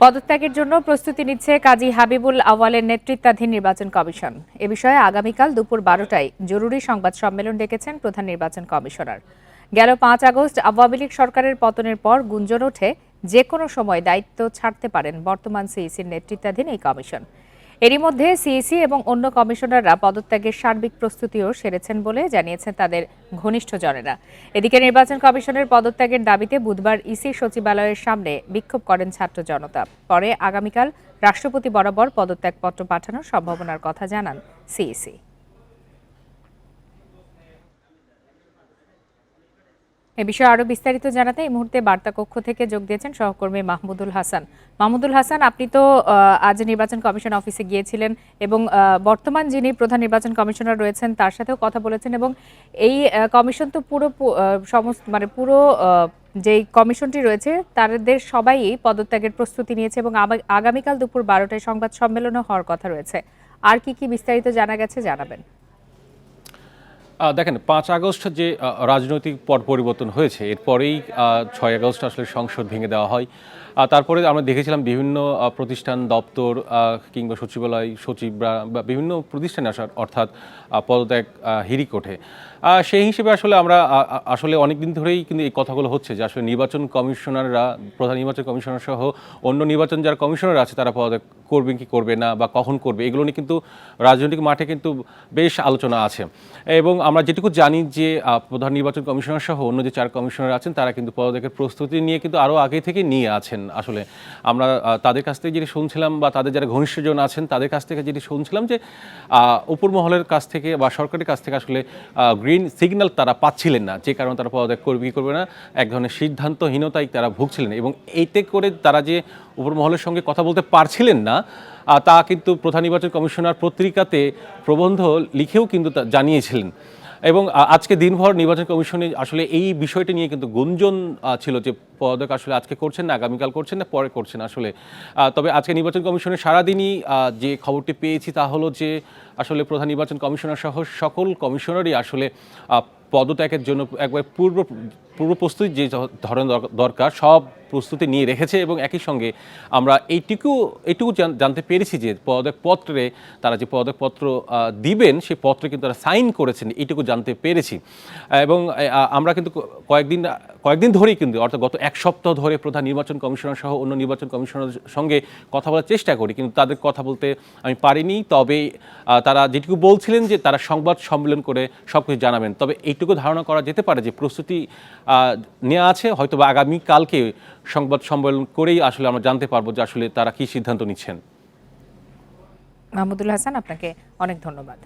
পদত্যাগের জন্য প্রস্তুতি নিচ্ছে কাজী হাবিবুল আউয়ালের নেতৃত্বাধীন নির্বাচন কমিশন। এ বিষয়ে আগামীকাল দুপুর 12টায় জরুরি সংবাদ সম্মেলন ডেকেছেন প্রধান নির্বাচন কমিশনার। গেল 5 আগস্ট আওয়ামী লীগ সরকারের পতনের পর গুঞ্জন ওঠে যে কোনো সময় দায়িত্ব ছাড়তে পারেন বর্তমান সিইসির নেতৃত্বাধীন এই কমিশন। এরই মধ্যে সিইসি এবং অন্য কমিশনাররা পদত্যাগের সার্বিক প্রস্তুতিও সেরেছেন বলে জানিয়েছেন তাদের ঘনিষ্ঠজনেরা। এদিকে নির্বাচন কমিশনের পদত্যাগের দাবিতে বুধবার ইসি সচিবালয়ের সামনে বিক্ষোভ করেন ছাত্র জনতা। পরে আগামীকাল রাষ্ট্রপতি বরাবর পদত্যাগপত্র পাঠানোর সম্ভাবনার কথা জানান সিইসি। এ বিষয়ে আরো বিস্তারিত জানাতে এই মুহূর্তে বার্তা কক্ষ থেকে যোগ দিয়েছেন সহকর্মী মাহমুদুল হাসান। মাহমুদুল হাসান, আপনি তো আজ নির্বাচন কমিশন অফিসে গিয়েছিলেন এবং বর্তমান যিনি প্রধান নির্বাচন কমিশনার রয়েছেন তার সাথেও কথা বলেছেন এবং এই কমিশন তো পুরো যে কমিশনটি রয়েছে তাদের সবাই পদত্যাগের প্রস্তুতি নিয়েছে এবং আগামীকাল দুপুর 12টায় সংবাদ সম্মেলনও হওয়ার কথা রয়েছে। আর কি বিস্তারিত জানা গেছে জানাবেন। দেখেন, 5 আগস্ট যে রাজনৈতিক পট পরিবর্তন হয়েছে এরপরেই 6 আগস্ট আসলে সংসদ ভেঙে দেওয়া হয়। তারপরে আমরা দেখেছিলাম বিভিন্ন প্রতিষ্ঠান, দপ্তর কিংবা সচিবালয়, সচিবরা বা বিভিন্ন প্রতিষ্ঠানে অর্থাৎ পদত্যাগ হিড়িক ওঠে। সেই হিসেবে আসলে আমরা আসলে অনেক দিন ধরেই কিন্তু এই কথাগুলো হচ্ছে যে আসলে নির্বাচন কমিশনাররা, প্রধান নির্বাচন কমিশনার সহ অন্য নির্বাচন যারা কমিশনার আছে তারা পদত্যাগ করবে কি করবে না বা কখন করবে, এগুলো নিয়ে কিন্তু রাজনৈতিক মাঠে কিন্তু বেশ আলোচনা আছে। এবং আমরা যেটুকু জানি যে প্রধান নির্বাচন কমিশনার সহ অন্য যে 4 কমিশনার আছেন তারা কিন্তু পদত্যাগের প্রস্তুতি নিয়ে কিন্তু আরও আগে থেকে নিয়ে আছেন। আসলে আমরা তাদের কাছ থেকে যেটি শুনছিলাম বা তাদের যারা ঘনিষ্ঠজন আছেন তাদের কাছ থেকে যেটি শুনছিলাম যে উপর মহলের কাছ থেকে বা সরকারের কাছ থেকে আসলে গ্রিন সিগন্যাল তারা পাচ্ছিলেন না, যে কারণে তারা পদত্যাগ করবে কি করবে না এক ধরনের সিদ্ধান্তহীনতায় তারা ভুগছিলেন এবং এইতে করে তারা যে উপর মহলের সঙ্গে কথা বলতে পারছিলেন না তা কিন্তু প্রধান নির্বাচন কমিশনার পত্রিকাতে প্রবন্ধ লিখেও কিন্তু জানিয়েছিলেন। এবং আজকে দিনভর নির্বাচন কমিশনে আসলে এই বিষয়টি নিয়ে কিন্তু গুঞ্জন ছিল যে পদত্যাগ আসলে আজকে করছেন না, আগামীকাল করছেন না, পরে করছেন আসলে। তবে আজকে নির্বাচন কমিশনের সারাদিনই যে খবরটি পেয়েছি তা হলো যে আসলে প্রধান নির্বাচন কমিশনার সহ সকল কমিশনারই আসলে পদত্যাগের জন্য একবার পূর্ব প্রস্তুতি যে ধরনের দরকার সব প্রস্তুতি নিয়ে রেখেছে এবং একই সঙ্গে আমরা এইটুকু জানতে পেরেছি যে পদত্যাগপত্রে তারা যে পদত্যাগপত্র দিবেন সেই পত্রে কিন্তু তারা সাইন করেছেন, এইটুকু জানতে পেরেছি। এবং আমরা কিন্তু কয়েকদিন ধরেই কিন্তু অর্থাৎ গত 1 সপ্তাহ ধরে প্রধান নির্বাচন কমিশনার সহ অন্য নির্বাচন কমিশনারের সঙ্গে কথা বলার চেষ্টা করি, কিন্তু তাদের কথা বলতে আমি পারিনি। তবে তারা যেটুকু বলছিলেন যে তারা সংবাদ সম্মেলন করে সব কিছু জানাবেন। তবে এইটুকু ধারণা করা যেতে পারে যে প্রস্তুতি নেওয়া আছে, হয়তো বা আগামীকালকে সংবাদ সম্মেলন করেই আসলে আমরা জানতে পারবো যে আসলে তারা কি সিদ্ধান্ত নিচ্ছেন। মাহমুদুল হাসান, আপনাকে অনেক ধন্যবাদ।